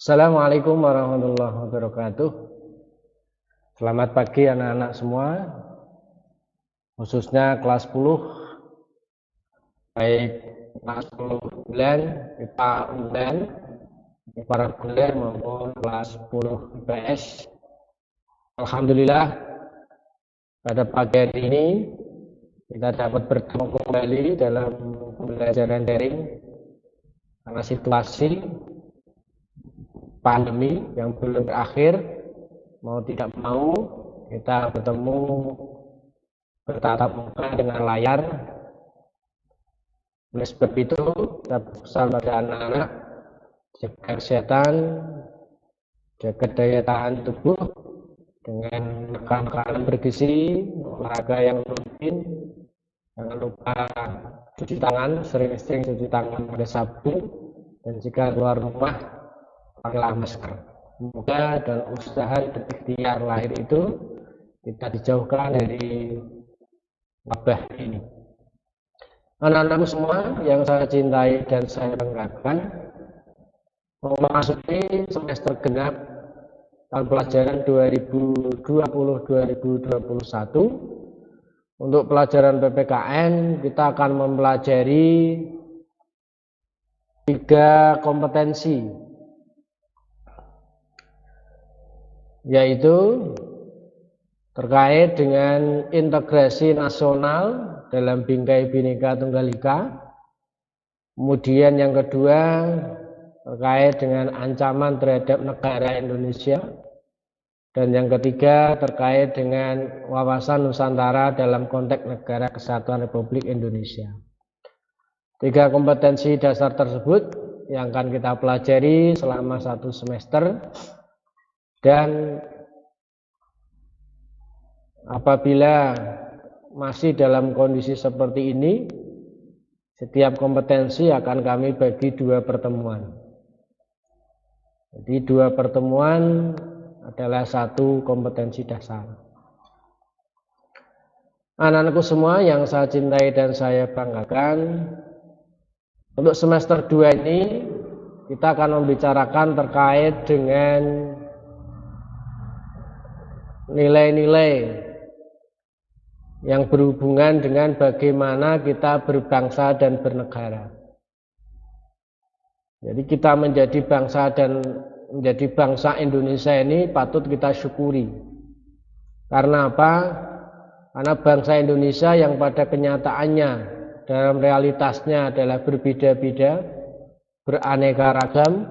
Assalamualaikum warahmatullahi wabarakatuh. Selamat pagi anak-anak semua, khususnya kelas 10, baik kelas 10 bulan, IPA bulan, IPA reguler maupun kelas 10 IPS. Alhamdulillah, pada pagi hari ini kita dapat bertemu kembali dalam pembelajaran daring karena situasi pandemi yang belum berakhir. Mau tidak mau kita bertemu bertatap muka dengan layar. Oleh sebab itu kita pesan pada anak-anak jaga kesehatan, jaga daya tahan tubuh dengan makanan bergizi, olahraga yang rutin, jangan lupa cuci tangan, sering-sering cuci tangan pakai sabun, dan jika keluar rumah pakailah masker. Semoga dan usaha ikhtiar lahir itu kita dijauhkan dari wabah ini. Anak-anakku semua yang saya cintai dan saya banggakan, memasuki semester genap tahun pelajaran 2020-2021. Untuk pelajaran PPKN kita akan mempelajari 3 kompetensi, yaitu terkait dengan integrasi nasional dalam Bingkai Bhinneka Tunggal Ika. Kemudian yang kedua terkait dengan ancaman terhadap negara Indonesia. Dan yang ketiga terkait dengan wawasan Nusantara dalam konteks Negara Kesatuan Republik Indonesia. 3 kompetensi dasar tersebut yang akan kita pelajari selama 1 semester. Dan apabila masih dalam kondisi seperti ini, setiap kompetensi akan kami bagi 2 pertemuan. Jadi 2 pertemuan adalah 1 kompetensi dasar. Anak-anakku semua yang saya cintai dan saya banggakan, untuk semester 2 ini kita akan membicarakan terkait dengan nilai-nilai yang berhubungan dengan bagaimana kita berbangsa dan bernegara. Jadi kita menjadi bangsa Indonesia ini patut kita syukuri. Karena apa? Karena bangsa Indonesia yang pada kenyataannya dalam realitasnya adalah berbeda-beda, beraneka ragam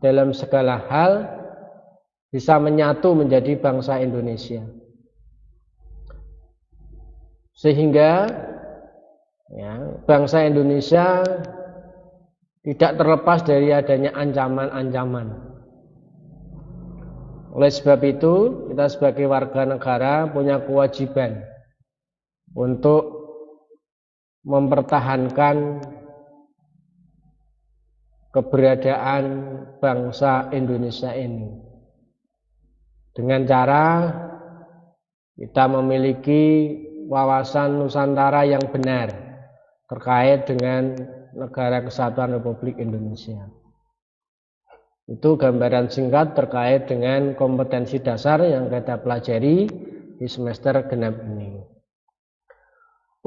dalam segala hal, bisa menyatu menjadi bangsa Indonesia. Sehingga bangsa Indonesia tidak terlepas dari adanya ancaman-ancaman. Oleh sebab itu, kita sebagai warga negara punya kewajiban untuk mempertahankan keberadaan bangsa Indonesia ini dengan cara kita memiliki wawasan Nusantara yang benar terkait dengan Negara Kesatuan Republik Indonesia. Itu gambaran singkat terkait dengan kompetensi dasar yang kita pelajari di semester genap ini.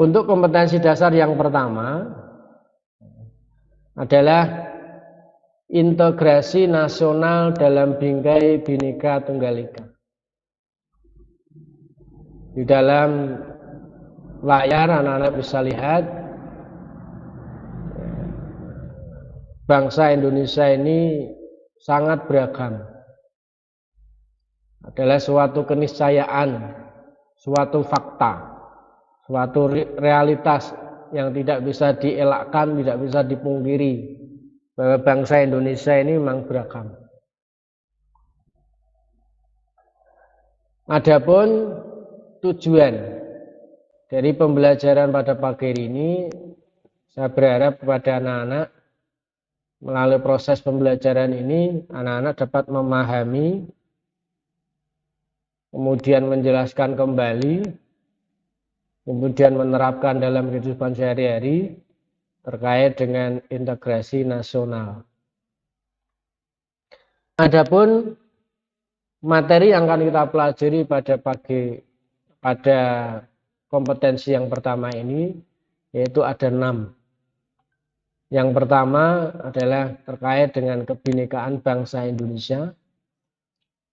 Untuk kompetensi dasar yang pertama adalah integrasi nasional dalam Bingkai Bhinneka Tunggal Ika. Di dalam layar anak-anak bisa lihat bangsa Indonesia ini sangat beragam. Adalah suatu keniscayaan, suatu fakta, suatu realitas yang tidak bisa dielakkan, tidak bisa dipungkiri bahwa bangsa Indonesia ini memang beragam. Adapun tujuan dari pembelajaran pada pagi ini, saya berharap kepada anak-anak melalui proses pembelajaran ini anak-anak dapat memahami, kemudian menjelaskan kembali, kemudian menerapkan dalam kehidupan sehari-hari terkait dengan integrasi nasional. Adapun materi yang akan kita pelajari pada kompetensi yang pertama ini yaitu ada 6. Yang pertama adalah terkait dengan kebinekaan bangsa Indonesia.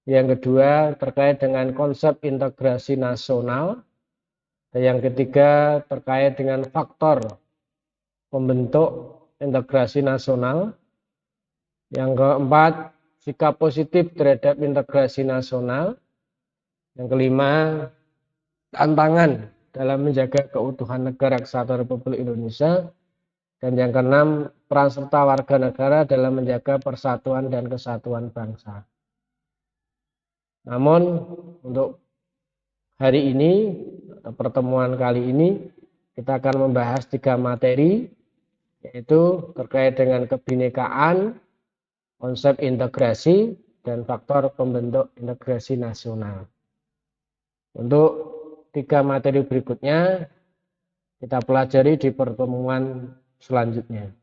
Yang kedua terkait dengan konsep integrasi nasional. Dan yang ketiga terkait dengan faktor pembentuk integrasi nasional. Yang keempat, sikap positif terhadap integrasi nasional. Yang kelima, tantangan dalam menjaga keutuhan negara kesatuan Republik Indonesia. Dan yang keenam, peran serta warga negara dalam menjaga persatuan dan kesatuan bangsa. Namun untuk hari ini, atau pertemuan kali ini, kita akan membahas 3 materi, yaitu terkait dengan kebinekaan, konsep integrasi, dan faktor pembentuk integrasi nasional. Untuk 3 materi berikutnya, kita pelajari di pertemuan selanjutnya.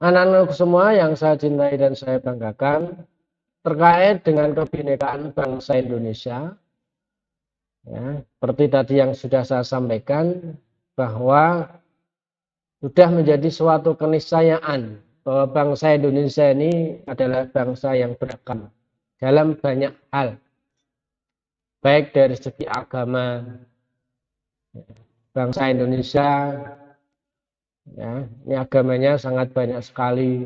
Anak-anak semua yang saya cintai dan saya banggakan, terkait dengan kebinekaan bangsa Indonesia, ya, seperti tadi yang sudah saya sampaikan, bahwa sudah menjadi suatu keniscayaan bahwa bangsa Indonesia ini adalah bangsa yang beragam dalam banyak hal, baik dari segi agama. Bangsa Indonesia, ya, ini agamanya sangat banyak sekali.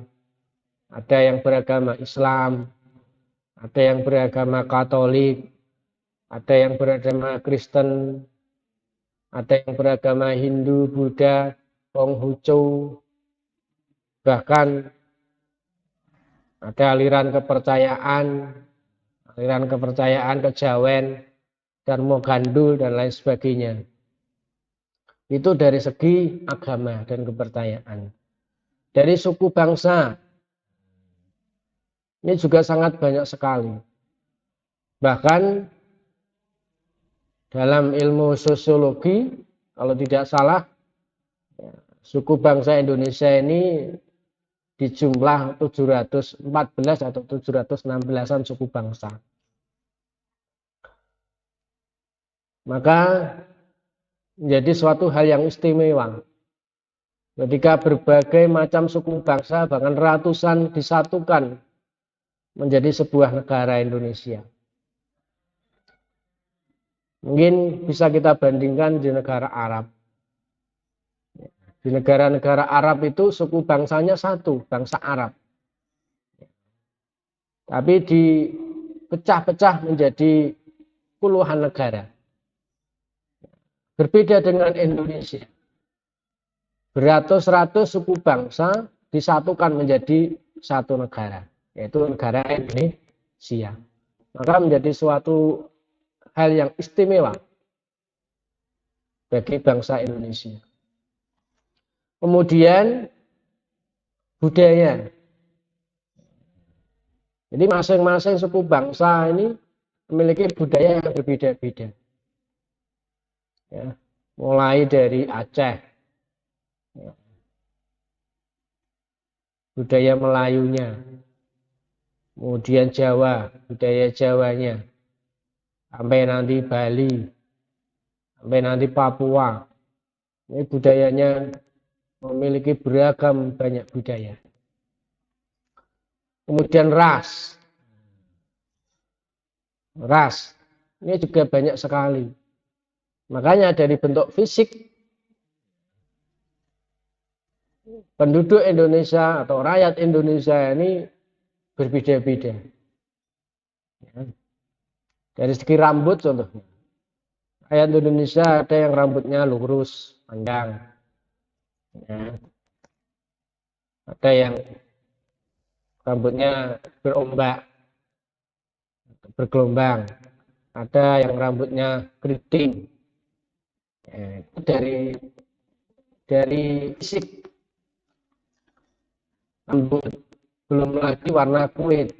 Ada yang beragama Islam, ada yang beragama Katolik, ada yang beragama Kristen, ada yang beragama Hindu, Buddha, Konghucu, bahkan ada aliran kepercayaan Kejawen, Dharma Gandul, dan lain sebagainya. Itu dari segi agama dan kepercayaan. Dari suku bangsa, ini juga sangat banyak sekali. Bahkan dalam ilmu sosiologi, kalau tidak salah, suku bangsa Indonesia ini di jumlah 714 atau 716-an suku bangsa. Maka menjadi suatu hal yang istimewa ketika berbagai macam suku bangsa, bahkan ratusan, disatukan menjadi sebuah negara Indonesia. Mungkin bisa kita bandingkan di negara Arab. Di negara-negara Arab itu suku bangsanya satu, bangsa Arab. Tapi dipecah-pecah menjadi puluhan negara. Berbeda dengan Indonesia. Beratus-ratus suku bangsa disatukan menjadi satu negara, yaitu negara Indonesia. Maka menjadi suatu hal yang istimewa bagi bangsa Indonesia. Kemudian budaya. Jadi masing-masing suku bangsa ini memiliki budaya yang berbeda-beda. Ya, mulai dari Aceh, ya, budaya Melayunya, kemudian Jawa, budaya Jawanya, sampai nanti Bali, sampai nanti Papua. Ini budayanya memiliki beragam banyak budaya. Kemudian ras ini juga banyak sekali. Makanya dari bentuk fisik penduduk Indonesia atau rakyat Indonesia ini berbeda-beda. Dari segi rambut contohnya, rakyat Indonesia ada yang rambutnya lurus, panjang, ya. Ada yang rambutnya berombak, bergelombang, ada yang rambutnya keriting. Ya, itu dari fisik rambut, belum lagi warna kulit.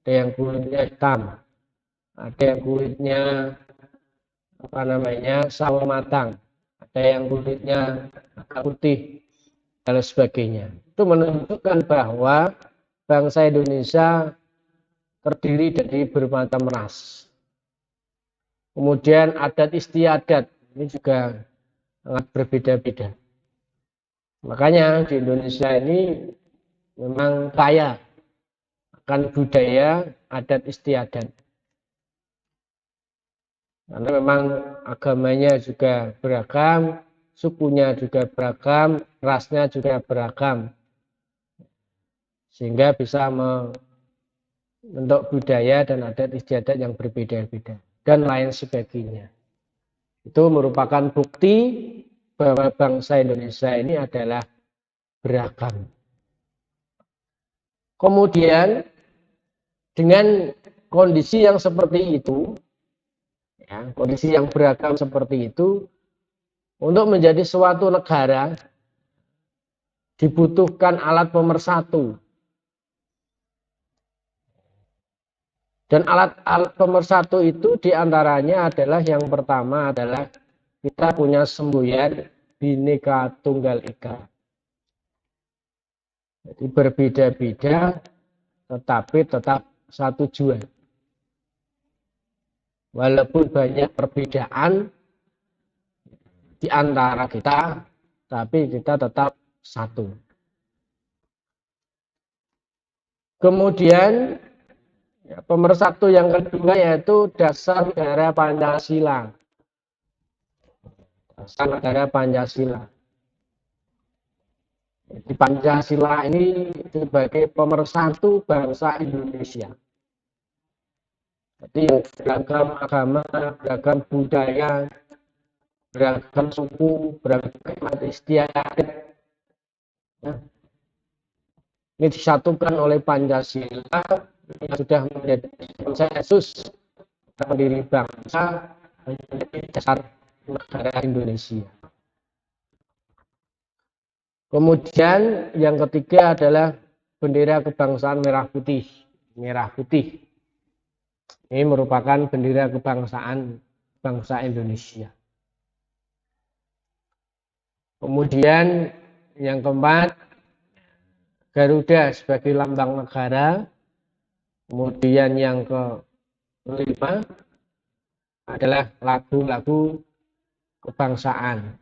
Ada yang kulitnya hitam, ada yang kulitnya sawo matang, ada yang kulitnya agak putih, dan sebagainya. Itu menunjukkan bahwa bangsa Indonesia terdiri dari bermacam ras. Kemudian adat istiadat ini juga sangat berbeda-beda. Makanya di Indonesia ini memang kaya akan budaya adat istiadat. Karena memang agamanya juga beragam, sukunya juga beragam, rasnya juga beragam. Sehingga bisa membentuk budaya dan adat istiadat yang berbeda-beda dan lain sebagainya. Itu merupakan bukti bahwa bangsa Indonesia ini adalah beragam. Kemudian dengan kondisi yang seperti itu, ya, kondisi yang beragam seperti itu, untuk menjadi suatu negara dibutuhkan alat pemersatu. Dan alat pemersatu itu diantaranya adalah yang pertama adalah kita punya semboyan Bhinneka Tunggal Ika. Jadi berbeda-beda tetapi tetap satu tujuan. Walaupun banyak perbedaan di antara kita, tapi kita tetap satu. Kemudian pemersatu yang kedua yaitu dasar negara Pancasila. Dasar negara Pancasila. Di Pancasila ini sebagai pemersatu bangsa Indonesia. Jadi beragam agama, beragam budaya, beragam suku, beragam adat istiadat. Ya. Ini disatukan oleh Pancasila yang sudah menjadi konsensus pendiri bangsa menjadi dasar negara Indonesia. Kemudian yang ketiga adalah bendera kebangsaan merah putih. Merah putih. Ini merupakan bendera kebangsaan bangsa Indonesia. Kemudian yang keempat, Garuda sebagai lambang negara. Kemudian yang kelima adalah lagu-lagu kebangsaan.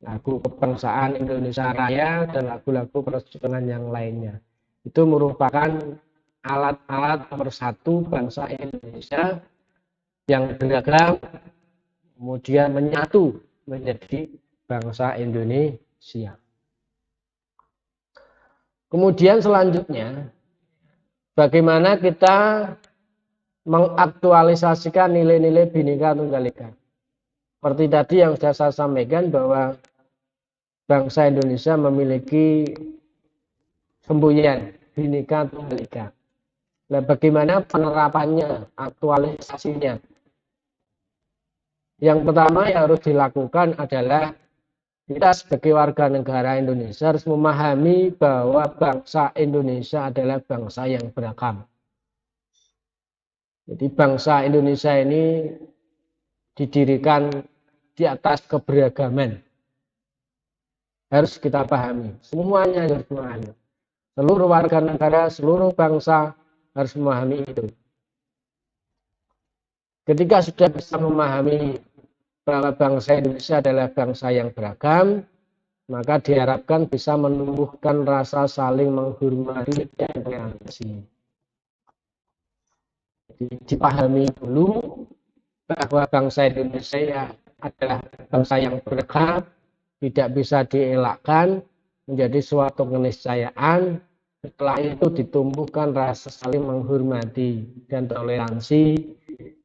Lagu kebangsaan Indonesia Raya dan lagu-lagu perjuangan yang lainnya. Itu merupakan alat-alat pemersatu bangsa Indonesia yang beragam kemudian menyatu menjadi bangsa Indonesia. Kemudian selanjutnya, bagaimana kita mengaktualisasikan nilai-nilai Bhinneka Tunggal Ika. Seperti tadi yang sudah saya sampaikan bahwa bangsa Indonesia memiliki semboyan Bhinneka Tunggal Ika. Nah, bagaimana penerapannya, aktualisasinya? Yang pertama yang harus dilakukan adalah kita sebagai warga negara Indonesia harus memahami bahwa bangsa Indonesia adalah bangsa yang beragam. Jadi bangsa Indonesia ini didirikan di atas keberagaman. Harus kita pahami, semuanya harus memahami. Seluruh warga negara, seluruh bangsa harus memahami itu. Ketika sudah bisa memahami bahwa bangsa Indonesia adalah bangsa yang beragam, maka diharapkan bisa menumbuhkan rasa saling menghormati dan toleransi. Dipahami dulu bahwa bangsa Indonesia adalah bangsa yang beragam, tidak bisa dielakkan, menjadi suatu keniscayaan. Setelah itu ditumbuhkan rasa saling menghormati dan toleransi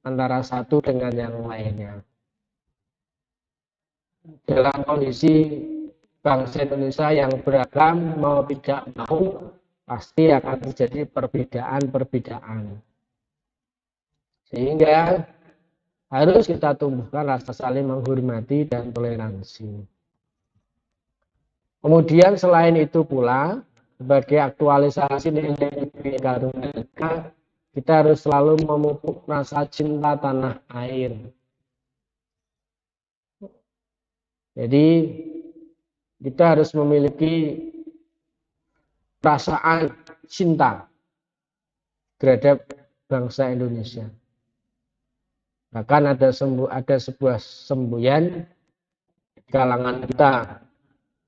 antara satu dengan yang lainnya. Dalam kondisi bangsa Indonesia yang beragam, mau tidak mau pasti akan terjadi perbedaan-perbedaan. Sehingga harus kita tumbuhkan rasa saling menghormati dan toleransi. Kemudian selain itu pula, sebagai aktualisasi nilai Bhinneka Tunggal Ika, kita harus selalu memupuk rasa cinta tanah air. Jadi kita harus memiliki perasaan cinta terhadap bangsa Indonesia. Bahkan ada sebuah semboyan di kalangan kita,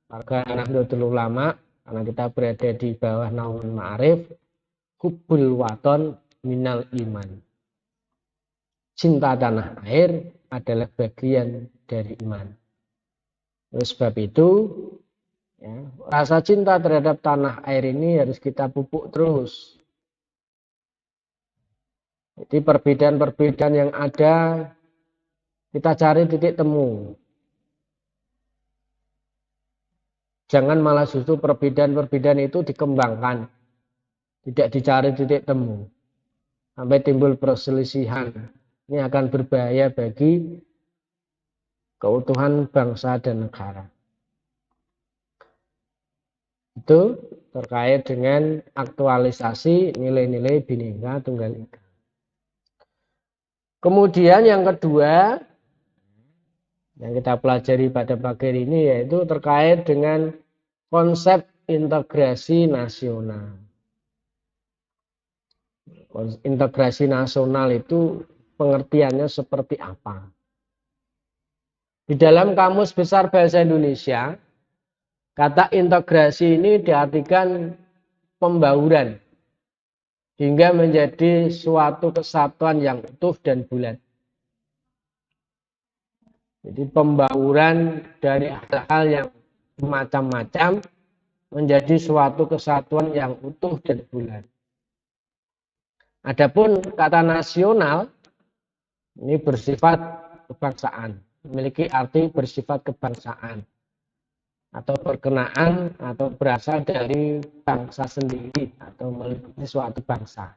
warga Nahdlatul Ulama, karena kita berada di bawah naungan Ma'arif, hubbul waton minal iman. Cinta tanah air adalah bagian dari iman. Oleh sebab itu, ya, rasa cinta terhadap tanah air ini harus kita pupuk terus. Jadi perbedaan-perbedaan yang ada, kita cari titik temu. Jangan malah justru perbedaan-perbedaan itu dikembangkan. Tidak dicari titik temu. Sampai timbul perselisihan. Ini akan berbahaya bagi keutuhan bangsa dan negara. Itu terkait dengan aktualisasi nilai-nilai Bhinneka Tunggal Ika. Kemudian yang kedua yang kita pelajari pada pagi ini yaitu terkait dengan konsep integrasi nasional. Integrasi nasional itu pengertiannya seperti apa? Di dalam Kamus Besar Bahasa Indonesia, kata integrasi ini diartikan pembauran hingga menjadi suatu kesatuan yang utuh dan bulat. Jadi pembauran dari hal-hal yang macam-macam menjadi suatu kesatuan yang utuh dan bulat. Adapun kata nasional ini bersifat kebangsaan, memiliki arti bersifat kebangsaan atau berkenaan atau berasal dari bangsa sendiri atau meliputi suatu bangsa.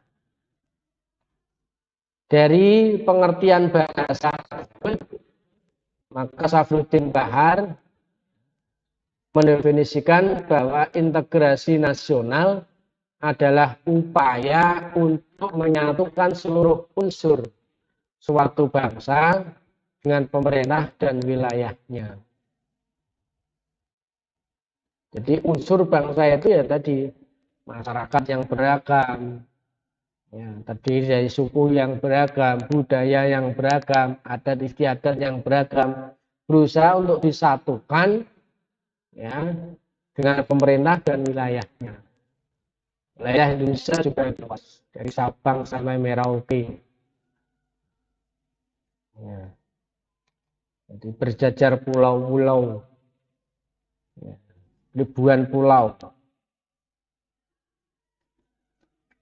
Dari pengertian bahasa tersebut, maka Safruddin Bahar mendefinisikan bahwa integrasi nasional adalah upaya untuk menyatukan seluruh unsur suatu bangsa dengan pemerintah dan wilayahnya. Jadi unsur bangsa itu ya tadi masyarakat yang beragam, ya, terdiri dari suku yang beragam, budaya yang beragam, adat istiadat yang beragam, berusaha untuk disatukan ya dengan pemerintah dan wilayahnya. Wilayah Indonesia juga luas, dari Sabang sampai Merauke. Ya. Jadi berjajar pulau-pulau, ya, ribuan pulau.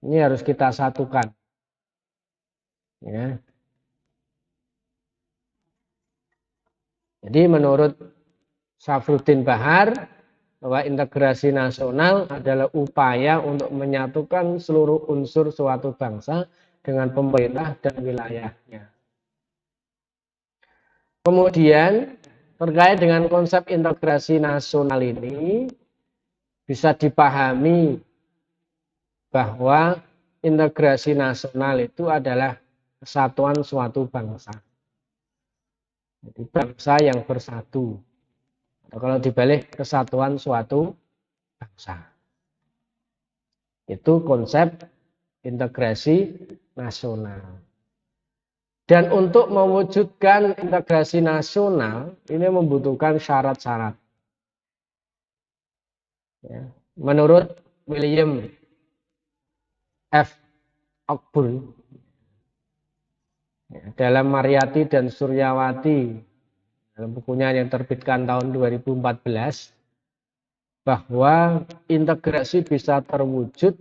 Ini harus kita satukan. Ya. Jadi menurut Safruddin Bahar, bahwa integrasi nasional adalah upaya untuk menyatukan seluruh unsur suatu bangsa dengan pemerintah dan wilayahnya. Kemudian terkait dengan konsep integrasi nasional ini bisa dipahami bahwa integrasi nasional itu adalah kesatuan suatu bangsa. Jadi bangsa yang bersatu. Atau kalau dibalik, kesatuan suatu bangsa. Itu konsep integrasi nasional. Dan untuk mewujudkan integrasi nasional, ini membutuhkan syarat-syarat. Ya. Menurut William F. Cockburn, ya, dalam Mariyati dan Suryawati, dalam bukunya yang terbitkan tahun 2014, bahwa integrasi bisa terwujud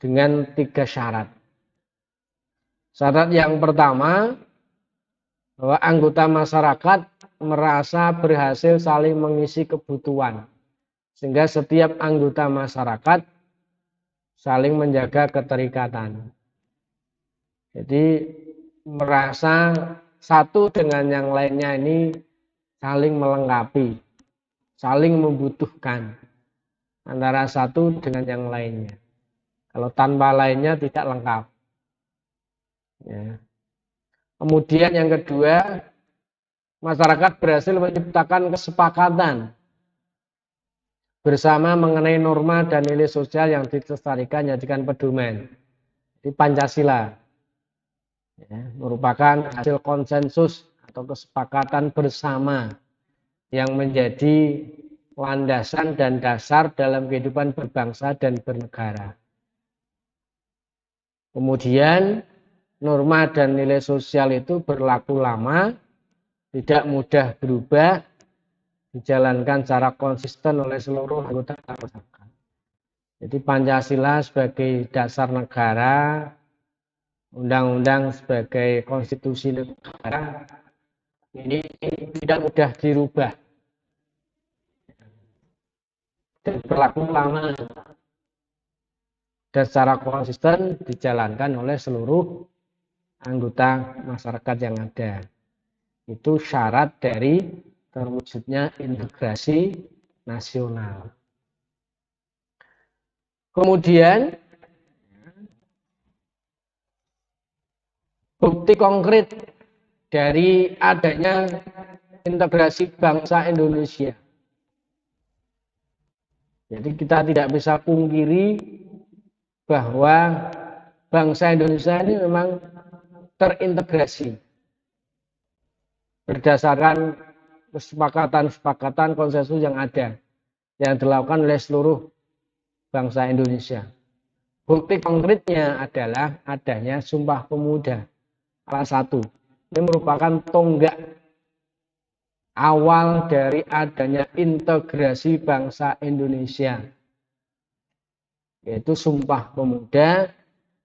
dengan 3 syarat. Syarat yang pertama, bahwa anggota masyarakat merasa berhasil saling mengisi kebutuhan, sehingga setiap anggota masyarakat saling menjaga keterikatan. Jadi merasa satu dengan yang lainnya ini saling melengkapi, saling membutuhkan antara satu dengan yang lainnya. Kalau tanpa lainnya tidak lengkap. Ya. Kemudian yang kedua, masyarakat berhasil menciptakan kesepakatan bersama mengenai norma dan nilai sosial yang dilestarikan jadikan pedoman. Di Pancasila ya, merupakan hasil konsensus atau kesepakatan bersama yang menjadi landasan dan dasar dalam kehidupan berbangsa dan bernegara. Kemudian norma dan nilai sosial itu berlaku lama, tidak mudah berubah, dijalankan secara konsisten oleh seluruh anggota masyarakat. Jadi Pancasila sebagai dasar negara, undang-undang sebagai konstitusi negara, ini tidak mudah dirubah dan berlaku lama dan secara konsisten dijalankan oleh seluruh anggota masyarakat yang ada. Itu syarat dari terwujudnya integrasi nasional. Kemudian bukti konkret dari adanya integrasi bangsa Indonesia. Jadi kita tidak bisa pungkiri bahwa bangsa Indonesia ini memang terintegrasi berdasarkan kesepakatan-kesepakatan konsensus yang ada yang dilakukan oleh seluruh bangsa Indonesia. Bukti konkretnya adalah adanya Sumpah Pemuda kelas 1. Ini merupakan tonggak awal dari adanya integrasi bangsa Indonesia, yaitu Sumpah Pemuda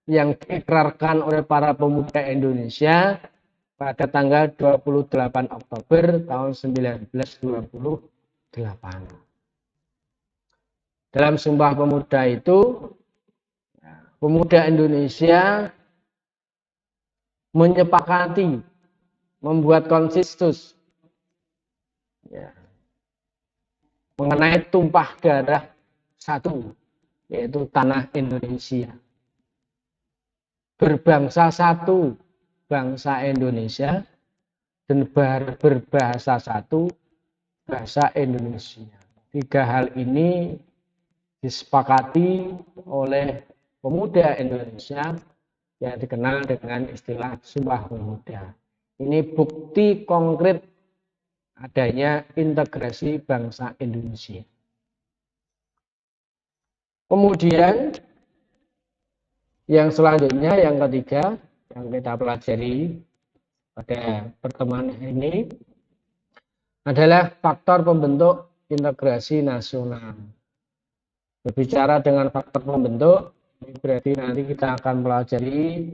yang diikrarkan oleh para pemuda Indonesia pada tanggal 28 Oktober tahun 1928. Dalam Sumpah Pemuda itu, pemuda Indonesia menyepakati membuat konsensus ya, mengenai tumpah darah satu, yaitu tanah Indonesia. Berbangsa satu, bangsa Indonesia, dan berbahasa satu, bahasa Indonesia. 3 hal ini disepakati oleh pemuda Indonesia yang dikenal dengan istilah Sumpah Pemuda. Ini bukti konkret adanya integrasi bangsa Indonesia. Kemudian yang selanjutnya, yang ketiga yang kita pelajari pada pertemuan ini adalah faktor pembentuk integrasi nasional. Berbicara dengan faktor pembentuk, berarti nanti kita akan pelajari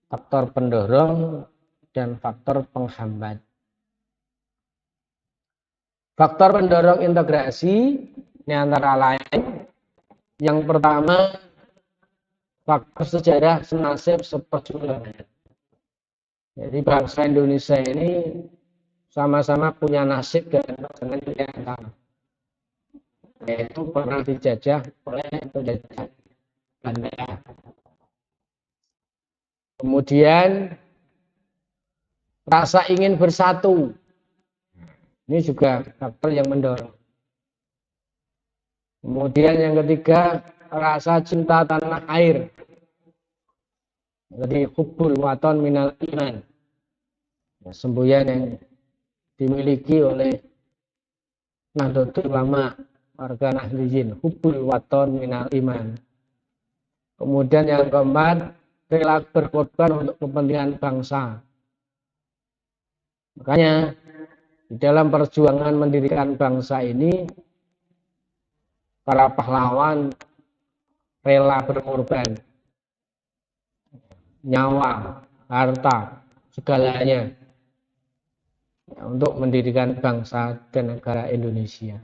faktor pendorong dan faktor penghambat. Faktor pendorong integrasi ini antara lain, yang pertama faktor sejarah senasib seperjuangan. Jadi bangsa Indonesia ini sama-sama punya nasib dan perjalanan yang sama, yaitu pernah dijajah oleh penjajah Belanda. Kemudian rasa ingin bersatu, ini juga faktor yang mendorong. Kemudian yang ketiga, rasa cinta tanah air. Jadi hubbul waton minal iman, semboyan yang dimiliki oleh Nahdlatul Ulama, warga Nahdliyin, hubbul waton minal iman. Kemudian yang keempat, rela berkorban untuk kepentingan bangsa. Makanya di dalam perjuangan mendirikan bangsa ini, para pahlawan rela berkorban, nyawa, harta, segalanya untuk mendirikan bangsa dan negara Indonesia.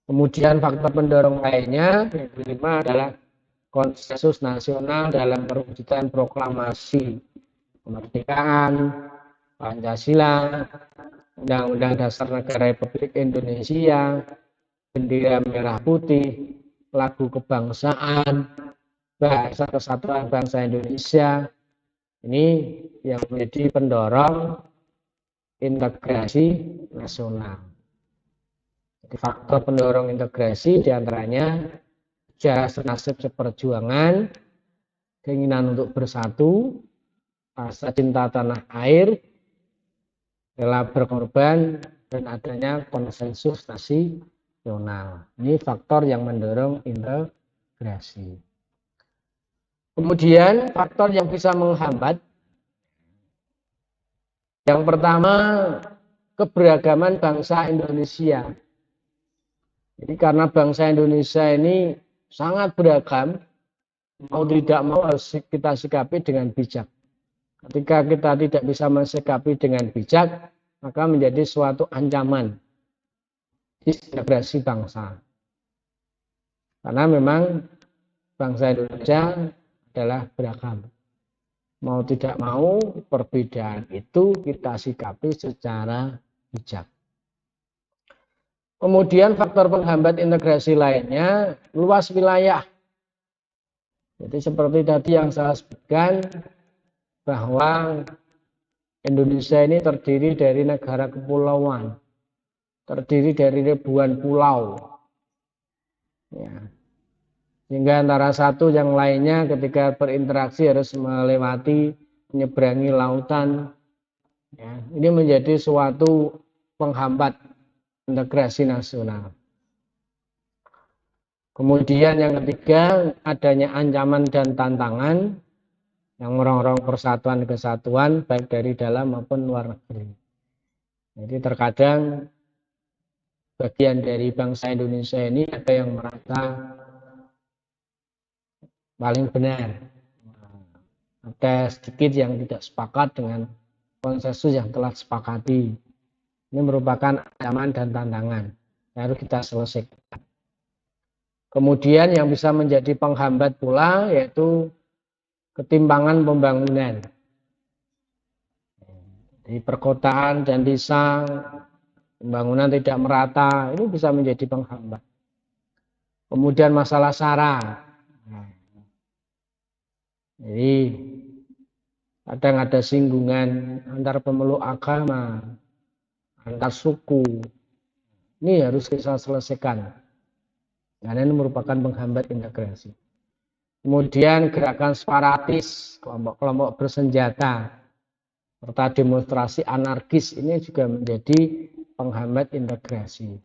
Kemudian faktor pendorong lainnya yang kelima adalah konsensus nasional dalam perwujudan proklamasi kemerdekaan, Pancasila, Undang-Undang Dasar Negara Republik Indonesia, bendera merah putih, lagu kebangsaan, bahasa kesatuan bangsa Indonesia. Ini yang menjadi pendorong integrasi nasional. Faktor pendorong integrasi diantaranya sejarah senasib seperjuangan, keinginan untuk bersatu, rasa cinta tanah air, rela berkorban, dan adanya konsensus nasional. Ini faktor yang mendorong integrasi. Kemudian faktor yang bisa menghambat, yang pertama keberagaman bangsa Indonesia. Jadi karena bangsa Indonesia ini sangat beragam, mau tidak mau harus kita sikapi dengan bijak. Ketika kita tidak bisa mensikapi dengan bijak, maka menjadi suatu ancaman disintegrasi bangsa. Karena memang bangsa Indonesia adalah beragam. Mau tidak mau perbedaan itu kita sikapi secara bijak. Kemudian faktor penghambat integrasi lainnya, luas wilayah. Jadi seperti tadi yang saya sebutkan, bahwa Indonesia ini terdiri dari negara kepulauan, terdiri dari ribuan pulau. Ya. Sehingga antara satu yang lainnya ketika berinteraksi harus melewati, menyeberangi lautan. Ya. Ini menjadi suatu penghambat integrasi nasional. Kemudian yang ketiga, adanya ancaman dan tantangan yang merongrong persatuan kesatuan baik dari dalam maupun luar negeri. Jadi terkadang bagian dari bangsa Indonesia ini ada yang merasa paling benar. Ada sedikit yang tidak sepakat dengan konsensus yang telah disepakati. Ini merupakan ancaman dan tantangan yang harus kita selesaikan. Kemudian yang bisa menjadi penghambat pula yaitu ketimpangan pembangunan. Di perkotaan dan desa pembangunan tidak merata, ini bisa menjadi penghambat. Kemudian masalah SARA. Jadi kadang ada singgungan antar pemeluk agama, antar suku. Ini harus kita selesaikan. Karena ini merupakan penghambat integrasi. Kemudian gerakan separatis, kelompok-kelompok bersenjata, serta demonstrasi anarkis ini juga menjadi penghambat integrasi.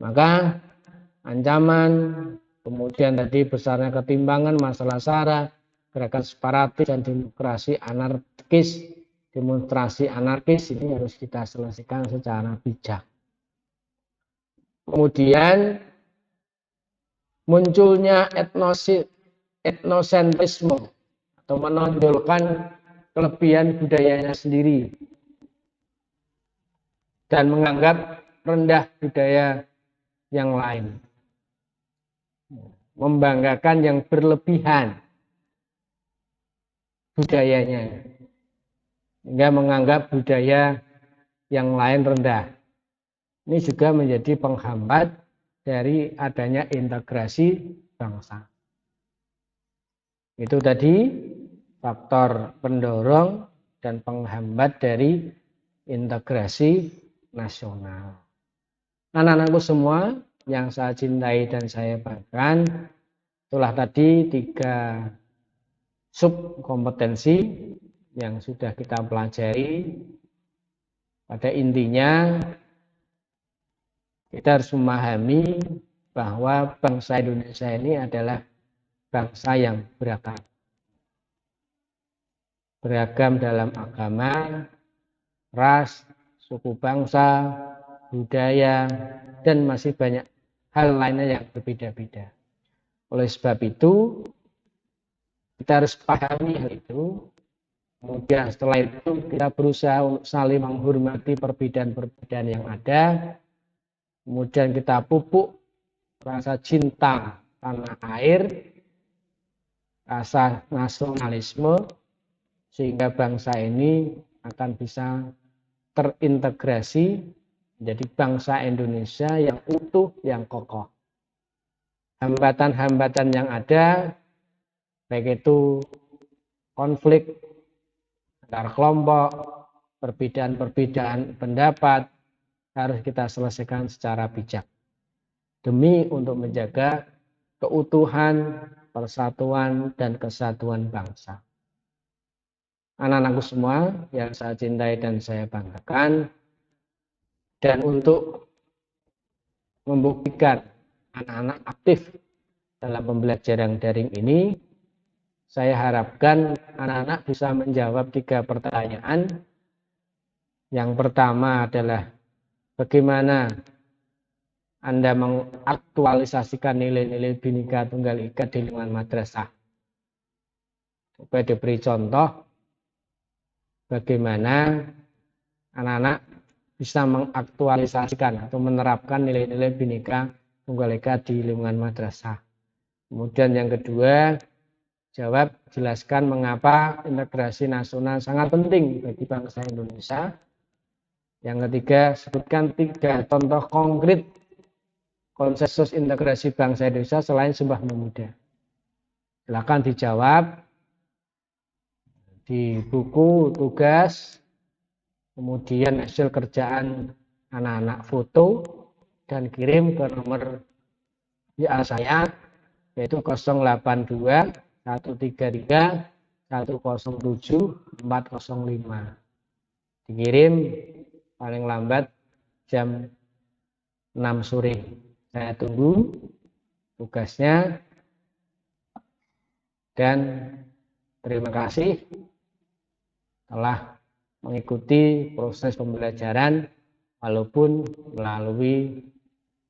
Maka ancaman, kemudian tadi besarnya ketimpangan, masalah SARA, gerakan separatis dan demonstrasi anarkis ini harus kita selesaikan secara bijak. Kemudian munculnya etnosentrisme atau menonjolkan kelebihan budayanya sendiri dan menganggap rendah budaya yang lain, membanggakan yang berlebihan budayanya hingga menganggap budaya yang lain rendah. Ini juga menjadi penghambat dari adanya integrasi bangsa. Itu tadi faktor pendorong dan penghambat dari integrasi nasional. Anak-anakku semua yang saya cintai dan saya banggakan, itulah tadi 3 subkompetensi yang sudah kita pelajari. Pada intinya kita harus memahami bahwa bangsa Indonesia ini adalah bangsa yang beragam. Beragam dalam agama, ras, suku bangsa, budaya, dan masih banyak hal lainnya yang berbeda-beda. Oleh sebab itu, kita harus pahami hal itu. Kemudian setelah itu kita berusaha untuk saling menghormati perbedaan-perbedaan yang ada. Kemudian kita pupuk rasa cinta tanah air, rasa nasionalisme, sehingga bangsa ini akan bisa terintegrasi menjadi bangsa Indonesia yang utuh, yang kokoh. Hambatan-hambatan yang ada, baik itu konflik antar kelompok, perbedaan-perbedaan pendapat, harus kita selesaikan secara bijak demi untuk menjaga keutuhan, persatuan, dan kesatuan bangsa. Anak-anakku semua yang saya cintai dan saya banggakan, dan untuk membuktikan anak-anak aktif dalam pembelajaran daring ini, saya harapkan anak-anak bisa menjawab 3 pertanyaan. Yang pertama adalah bagaimana Anda mengaktualisasikan nilai-nilai Bhinneka Tunggal Ika di lingkungan madrasah. Supaya diberi contoh bagaimana anak-anak bisa mengaktualisasikan atau menerapkan nilai-nilai Bhinneka Tunggal Ika di lingkungan madrasah. Kemudian yang kedua, jelaskan mengapa integrasi nasional sangat penting bagi bangsa Indonesia. Yang ketiga, sebutkan 3 contoh konkret konsensus integrasi bangsa Indonesia selain Sumpah Pemuda. Silakan dijawab di buku tugas, kemudian hasil kerjaan anak-anak foto, dan kirim ke nomor WA saya, yaitu 082 133 107 405. Dikirim paling lambat jam 6 sore. Saya tunggu tugasnya, dan terima kasih telah mengikuti proses pembelajaran walaupun melalui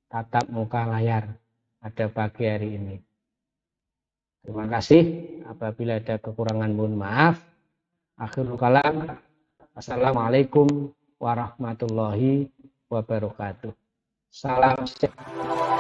tatap muka layar pada pagi hari ini. Terima kasih. Apabila ada kekurangan mohon maaf. Akhirul kalam. Assalamualaikum warahmatullahi wabarakatuh. Salam sejahtera.